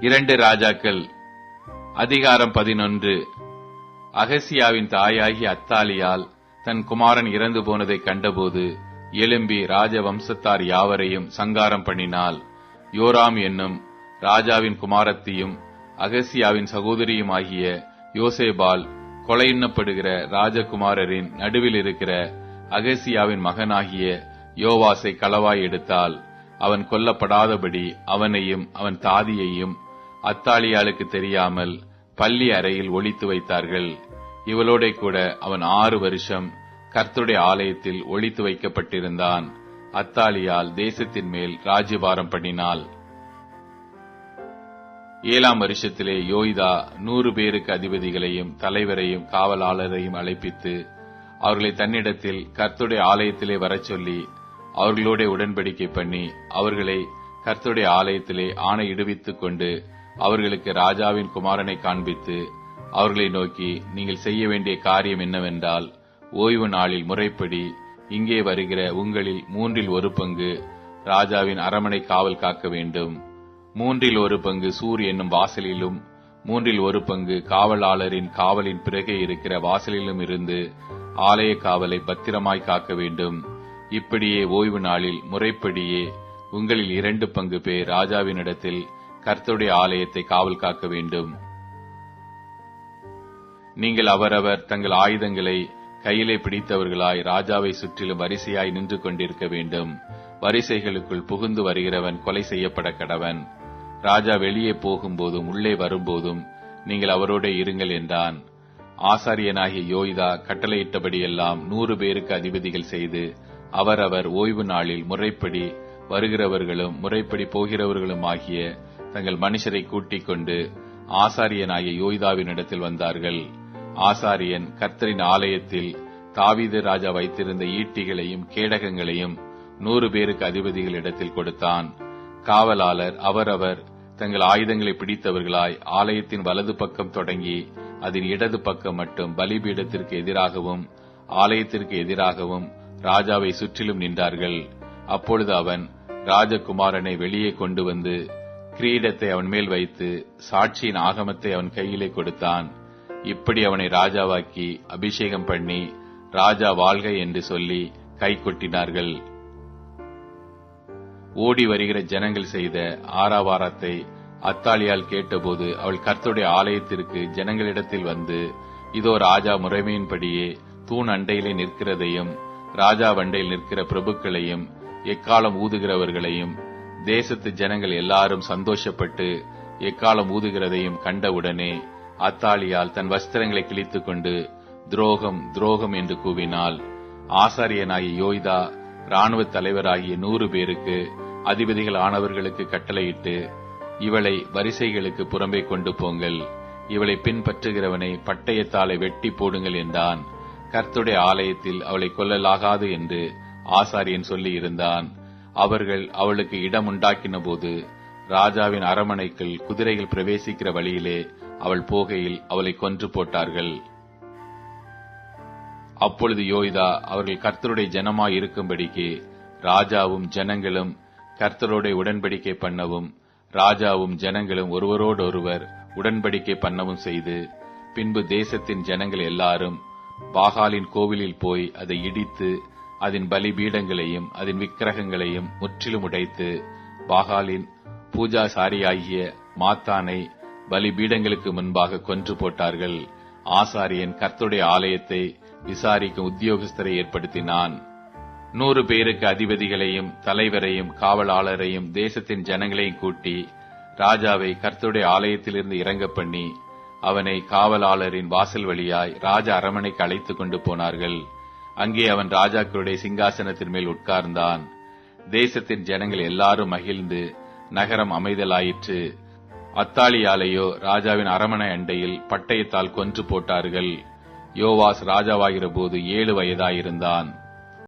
2 ராஜாக்கள் அதிகாரம் 11. அகசியாவின் தாயாகிய அத்தாலியால் தன் குமாரன் இறந்து போனதை கண்டபோது எழும்பி ராஜவம்சத்தார் யாவரையும் சங்காரம் பண்ணினாள். யோராம் என்னும் ராஜாவின் குமாரத்தியும் அகசியாவின் சகோதரியுமாகிய யோசேபால் கொலையின்னப்படுகிற ராஜகுமாரரின் நடுவில் இருக்கிற அகசியாவின் மகனாகிய யோவாசை களவாய் எடுத்தாள். அவன் கொல்லப்படாதபடி அவனையும் அவன் தாதியையும் அத்தாலியாளுக்கு தெரியாமல் பள்ளி அறையில் ஒளித்து வைத்தார்கள். இவளோட கூட அவன் 6 வருஷம் கர்த்தருடைய ஆலயத்தில் ஒளித்து வைக்கப்பட்டிருந்தான். அத்தாலியால் தேசத்தின் மேல் ராஜ்யபாரம் பண்ணினாள். 7ஆம் வருஷத்திலே யோய்தா 100 பேருக்கு அதிபதிகளையும் தலைவரையும் காவலாளரையும் அழைப்பித்து அவர்களை தன்னிடத்தில் கர்த்தருடைய ஆலயத்திலே வரச் சொல்லி அவர்களோட உடன்படிக்கை பண்ணி அவர்களை கர்த்தருடைய ஆலயத்திலே ஆணையிடுவித்துக் கொண்டு அவர்களுக்கு ராஜாவின் குமாரனை காண்பித்து அவர்களை நோக்கி, நீங்கள் செய்ய வேண்டிய காரியம் என்னவென்றால், ஓய்வு நாளில் முறைப்படி இங்கே வருகிற உங்களில் 1/3 பங்கு ராஜாவின் அரமனை காவல் காக்க வேண்டும். 1/3 பங்கு சூர் என்னும் வாசலிலும் 1/3 பங்கு காவலாளரின் காவலின் பிறகே இருக்கிற வாசலிலும் இருந்து ஆலய காவலை பத்திரமாய் காக்க வேண்டும். இப்படியே ஓய்வு நாளில் முறைப்படியே உங்களில் 2 பங்கு பேர் ராஜாவினிடத்தில் கர்த்தருடைய ஆலயத்தை காவல் காக்க வேண்டும். நீங்கள் அவரவர் தங்கள் ஆயுதங்களை கையிலே பிடித்தவர்களாய் ராஜாவை சுற்றிலும் வரிசையாய் நின்று கொண்டிருக்க வேண்டும். வரிசைகளுக்குள் புகுந்து வருகிறவன் கொலை செய்யப்பட கடவன். ராஜா வெளியே போகும்போதும் உள்ளே வரும்போதும் நீங்கள் அவரோட இருங்கள் என்றான். ஆசாரியனாகிய யோய்தா கட்டளையிட்டபடியெல்லாம் 100 பேருக்கு அதிபதிகள் செய்து அவரவர் ஓய்வு நாளில் முறைப்படி வருகிறவர்களும் முறைப்படி போகிறவர்களும் ஆகிய தங்கள் மனுஷரை கூட்டிக் கொண்டு ஆசாரியனாகிய யோய்தாவினிடத்தில் வந்தார்கள். ஆசாரியன் கர்த்தரின் ஆலயத்தில் தாவீது ராஜா வைத்திருந்த ஈட்டிகளையும் கேடகங்களையும் 100 பேருக்கு அதிபதிகளிடத்தில் கொடுத்தான். காவலாளர் அவரவர் தங்கள் ஆயுதங்களை பிடித்தவர்களாய் ஆலயத்தின் வலது பக்கம் தொடங்கி அதன் இடது பக்கம் மட்டும் பலிபீடத்திற்கு எதிராகவும் ஆலயத்திற்கு எதிராகவும் ராஜாவை சுற்றிலும் நின்றார்கள். அப்பொழுது அவன் ராஜகுமாரனை வெளியே கொண்டு வந்து கிரீடத்தை அவன் மேல் வைத்து சாட்சியின் ஆகமத்தை அவன் கையிலே கொடுத்தான். இப்படி அவனை ராஜாவாக்கி அபிஷேகம் பண்ணி ராஜா வாழ்க என்று சொல்லி கை கொட்டினார்கள். ஓடி வருகிற ஜனங்கள் செய்த ஆரவாரத்தை அத்தாலியால் கேட்டபோது அவள் கர்த்தருடைய ஆலயத்திற்கு ஜனங்களிடத்தில் வந்து, இதோ ராஜா முறைமையின்படியே தூண் அண்டையிலே நிற்கிறதையும் ராஜா வண்டையில் நிற்கிற பிரபுக்களையும் எக்காலம் ஊதுகிறவர்களையும் தேசத்து ஜனங்கள் எல்லாரும் சந்தோஷப்பட்டு எக்காலம் ஊதுகிறதையும் கண்டவுடனே அத்தாலியால் தன் வஸ்திரங்களை கிழித்துக் கொண்டு துரோகம் துரோகம் என்று கூவினாள். ஆசாரியனாகிய யோய்தா இராணுவ தலைவராகிய 100 பேருக்கு அதிபதிகள் ஆனவர்களுக்கு கட்டளையிட்டு, இவளை வரிசைகளுக்கு புறம்பே கொண்டு போங்கள், இவளை பின்பற்றுகிறவனை பட்டயத்தாலை வெட்டி போடுங்கள் என்றான். கர்த்தருடைய ஆலயத்தில் அவளை கொல்லலாகாது என்று ஆசாரியன் சொல்லி இருந்தான். அவர்கள் அவளுக்கு இடம் உண்டாக்கின போது ராஜாவின் அரமனைக்குள் குதிரைகள் பிரவேசிக்கிற வழியிலே அவள் போகையில் அவளை கொன்று போட்டார்கள். அப்பொழுது யோய்தா அவர்கள் கர்த்தருடைய ஜனமாய் இருக்கும்படிக்கு ராஜாவும் ஜனங்களும் கர்த்தரோட உடன்படிக்கை பண்ணவும் ராஜாவும் ஜனங்களும் ஒருவரோடொருவர் உடன்படிக்கை பண்ணவும் செய்து, பின்பு தேசத்தின் ஜனங்கள் எல்லாரும் பாகாலின் கோவிலில் போய் அதை இடித்து அதன் பலிபீடங்களையும் அதன் விக்கிரகங்களையும் முற்றிலும் உடைத்து பாகாலின் பூஜாசாரியாகிய மாத்தானை பலிபீடங்களுக்கு முன்பாக கொன்று போட்டார்கள். ஆசாரியன் கர்த்தருடைய ஆலயத்தை விசாரிக்கும் உத்தியோகஸ்தரை ஏற்படுத்தினான். 100 பேருக்கு அதிபதிகளையும் தலைவரையும் காவலாளரையும் தேசத்தின் ஜனங்களையும் கூட்டி ராஜாவை கர்த்தருடைய ஆலயத்திலிருந்து இறங்க பண்ணி அவனை காவலாளரின் வாசல் வழியாய் ராஜ அரமனைக்கு அழைத்துக் கொண்டு போனார்கள். அங்கே அவன் ராஜாக்களுடைய சிங்காசனத்தின் மேல் உட்கார்ந்தான். தேசத்தின் ஜனங்கள் எல்லாரும் மகிழ்ந்து நகரம் அமைதலாயிற்று. அத்தாலியாலையோ ராஜாவின் அரமனை அண்டையில் பட்டயத்தால் கொன்று போட்டார்கள். யோவாஸ் ராஜாவாகிற போது 7 வயதாயிருந்தான்.